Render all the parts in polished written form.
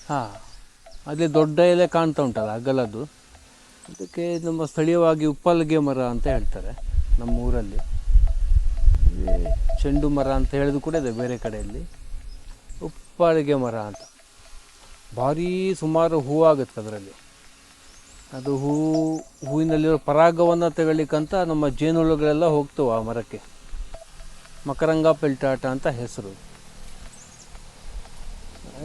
ಹಾಂ, ಅಲ್ಲಿ ದೊಡ್ಡ ಎಲೆ ಕಾಣ್ತಾ ಉಂಟಲ್ಲ ಅಗಲದ್ದು, ಅದಕ್ಕೆ ನಮ್ಮ ಸ್ಥಳೀಯವಾಗಿ ಉಪ್ಪಲ್ಗೆ ಮರ ಅಂತ ಹೇಳ್ತಾರೆ ನಮ್ಮ ಊರಲ್ಲಿ. ಚೆಂಡು ಮರ ಅಂತ ಹೇಳಿದ್ರು ಕೂಡ ಇದೆ ಬೇರೆ ಕಡೆಯಲ್ಲಿ. ಉಪ್ಪಲ್ಗೆ ಮರ ಅಂತ ಭಾರೀ ಸುಮಾರು ಹೂವಾಗುತ್ತೆ ಅದರಲ್ಲಿ. ಅದು ಹೂವಿನಲ್ಲಿರೋ ಪರಾಗವನ್ನು ತಗೊಳ್ಳಿಕ್ಕಂತ ನಮ್ಮ ಜೇನುಹುಳುಗಳೆಲ್ಲ ಹೋಗ್ತವೆ ಆ ಮರಕ್ಕೆ. ಮಕರಂಗ ಪೆಲ್ಟಾಟ ಅಂತ ಹೆಸರು.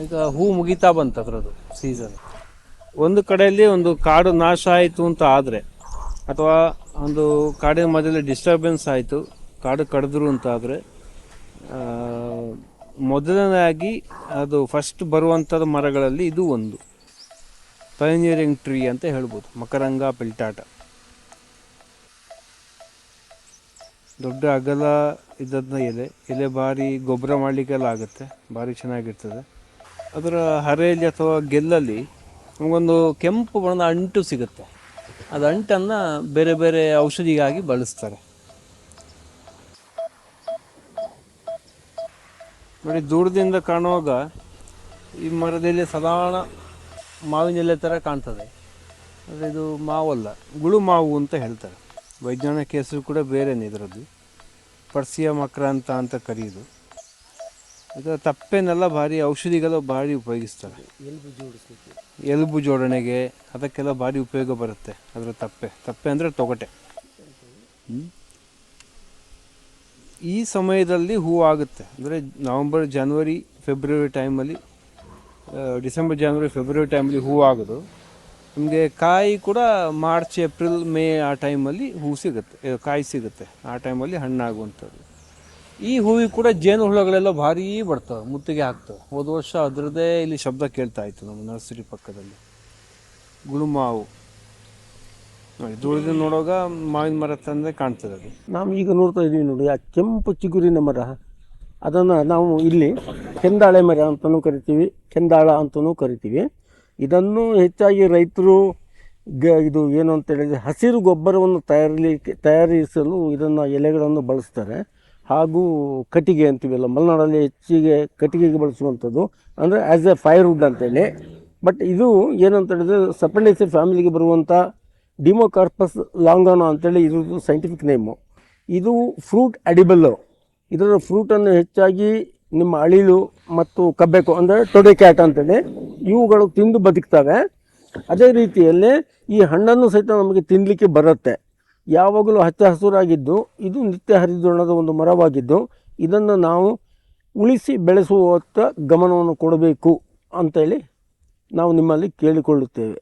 ಈಗ ಹೂ ಮುಗಿತಾ ಬಂತು ಅದರದ್ದು ಸೀಸನ್. ಒಂದು ಕಡೆಯಲ್ಲಿ ಒಂದು ಕಾಡು ನಾಶ ಆಯಿತು ಅಂತ ಆದರೆ, ಅಥವಾ ಒಂದು ಕಾಡಿನ ಮಧ್ಯದಲ್ಲಿ ಡಿಸ್ಟರ್ಬೆನ್ಸ್ ಆಯಿತು, ಕಾಡು ಕಡಿದ್ರು ಅಂತ ಆದರೆ, ಮೊದಲನೇದಾಗಿ ಅದು ಫಸ್ಟ್ ಬರುವಂಥದ್ದು ಮರಗಳಲ್ಲಿ ಇದು ಒಂದು ಪಯನಿಯರಿಂಗ್ ಟ್ರೀ ಅಂತ ಹೇಳ್ಬೋದು, ಮಕರಂಗ ಪೆಲ್ಟಾಟ. ದೊಡ್ಡ ಅಗಲ ಇದ್ದದನ್ನ ಎಲೆ ಭಾರಿ ಗೊಬ್ಬರ ಮಾಡಲಿಕ್ಕೆಲ್ಲ ಆಗುತ್ತೆ, ಭಾರಿ ಚೆನ್ನಾಗಿರ್ತದೆ. ಅದರ ಹರೆಯಲ್ಲಿ ಅಥವಾ ಗೆಲ್ಲಲ್ಲಿ ನಮಗೊಂದು ಕೆಂಪು ಬಣ್ಣದ ಅಂಟು ಸಿಗುತ್ತೆ. ಅದು ಅಂಟನ್ನು ಬೇರೆ ಬೇರೆ ಔಷಧಿಗಾಗಿ ಬಳಸ್ತಾರೆ. ನೋಡಿ, ದೂರದಿಂದ ಕಾಣುವಾಗ ಈ ಮರದಲ್ಲಿ ಸಾಧಾರಣ ಮಾವಿನ ಎಲೆ ಥರ ಕಾಣ್ತದೆ, ಆದರೆ ಇದು ಮಾವಲ್ಲ, ಗುಳು ಮಾವು ಅಂತ ಹೇಳ್ತಾರೆ. ವೈಜ್ಞಾನಿಕ ಹೆಸರು ಕೂಡ ಬೇರೆನೇ ಇದರದ್ದು, ಪರ್ಸಿಯಾ ಮಕ್ರಾಂತ ಅಂತ ಕರೆಯೋದು. ಇದರ ತಪ್ಪೆನೆಲ್ಲ ಭಾರಿ ಔಷಧಿಗೆಲ್ಲ ಭಾರಿ ಉಪಯೋಗಿಸ್ತಾರೆ. ಎಲುಬು ಜೋಡಣೆಗೆ ಅದಕ್ಕೆಲ್ಲ ಭಾರಿ ಉಪಯೋಗ ಬರುತ್ತೆ ಅದರ ತಪ್ಪೆ ಅಂದರೆ ತೊಗಟೆ. ಈ ಸಮಯದಲ್ಲಿ ಹೂ ಆಗುತ್ತೆ, ಅಂದರೆ ನವಂಬರ್, ಜನವರಿ, ಫೆಬ್ರವರಿ ಟೈಮಲ್ಲಿ, ಡಿಸೆಂಬರ್, ಜನವರಿ, ಫೆಬ್ರವರಿ ಟೈಮಲ್ಲಿ ಹೂ ಆಗೋದು. ನಿಮಗೆ ಕಾಯಿ ಕೂಡ ಮಾರ್ಚ್, ಏಪ್ರಿಲ್, ಮೇ ಆ ಟೈಮಲ್ಲಿ ಹೂ ಸಿಗುತ್ತೆ, ಕಾಯಿ ಸಿಗುತ್ತೆ. ಆ ಟೈಮಲ್ಲಿ ಹಣ್ಣಾಗುವಂಥದ್ದು. ಈ ಹೂವಿಗೆ ಕೂಡ ಜೇನು ಹುಳುಗಳೆಲ್ಲ ಭಾರೀ ಬರ್ತವೆ, ಮುತ್ತಿಗೆ ಹಾಕ್ತವೆ. ಹೋದ ವರ್ಷ ಅದರದ್ದೇ ಇಲ್ಲಿ ಶಬ್ದ ಕೇಳ್ತಾ ಇತ್ತು ನಮ್ಮ ನರ್ಸರಿ ಪಕ್ಕದಲ್ಲಿ. ಗುಳುಮಾವು ನೋಡಿ, ದೂರದಿಂದ ನೋಡುವಾಗ ಮಾವಿನ ಮರ ತಂದೆ ಕಾಣ್ತದೆ ಅದು. ನಾವು ಈಗ ನೋಡ್ತಾ ಇದ್ದೀವಿ ನೋಡಿ, ಆ ಕೆಂಪು ಚಿಗುರಿನ ಮರ, ಅದನ್ನು ನಾವು ಇಲ್ಲಿ ಕೆಂದಾಳೆ ಮರ ಅಂತಲೂ ಕರಿತೀವಿ, ಕೆಂದಾಳ ಅಂತಲೂ ಕರಿತೀವಿ. ಇದನ್ನು ಹೆಚ್ಚಾಗಿ ರೈತರು ಇದು ಏನು ಅಂತ ಹೇಳಿದರೆ ಹಸಿರು ಗೊಬ್ಬರವನ್ನು ತಯಾರಿಸಲು ಇದನ್ನು ಎಲೆಗಳನ್ನು ಬಳಸ್ತಾರೆ. ಹಾಗೂ ಕಟ್ಟಿಗೆ ಅಂತೀವಲ್ಲ, ಮಲೆನಾಡಲ್ಲಿ ಹೆಚ್ಚಿಗೆ ಕಟ್ಟಿಗೆಗೆ ಬಳಸುವಂಥದ್ದು, ಅಂದರೆ ಆ್ಯಸ್ ಎ ಫೈರ್ವುಡ್ ಅಂತೇಳಿ. ಬಟ್ ಇದು ಏನಂತ ಹೇಳಿದ್ರೆ ಸಪಂಡೇಸಿ ಫ್ಯಾಮಿಲಿಗೆ ಬರುವಂಥ ಡಿಮೋಕಾರ್ಪಸ್ ಲಾಂಗಾನೋ ಅಂತೇಳಿ ಇರೋದು ಸೈಂಟಿಫಿಕ್ ನೇಮು. ಇದು ಫ್ರೂಟ್ ಅಡಿಬಲ್ಲು. ಇದರ ಫ್ರೂಟನ್ನು ಹೆಚ್ಚಾಗಿ ನಿಮ್ಮ ಅಳಿಲು ಮತ್ತು ಕಬ್ಬೆಕು ಅಂದರೆ ಟೊಡೆ ಕ್ಯಾಟ್ ಅಂತೇಳಿ ಇವುಗಳು ತಿಂದು ಬದುಕ್ತವೆ. ಅದೇ ರೀತಿಯಲ್ಲಿ ಈ ಹಣ್ಣನ್ನು ಸಹಿತ ನಮಗೆ ತಿನ್ನಲಿಕ್ಕೆ ಬರುತ್ತೆ. ಯಾವಾಗಲೂ ಹಚ್ಚ ಹಸುರಾಗಿದ್ದು ಇದು ನಿತ್ಯ ಹರಿದ್ವರ್ಣದ ಒಂದು ಮರವಾಗಿದ್ದು, ಇದನ್ನು ನಾವು ಉಳಿಸಿ ಬೆಳೆಸುವತ್ತ ಗಮನವನ್ನು ಕೊಡಬೇಕು ಅಂತೇಳಿ ನಾವು ನಿಮ್ಮಲ್ಲಿ ಕೇಳಿಕೊಳ್ಳುತ್ತೇವೆ.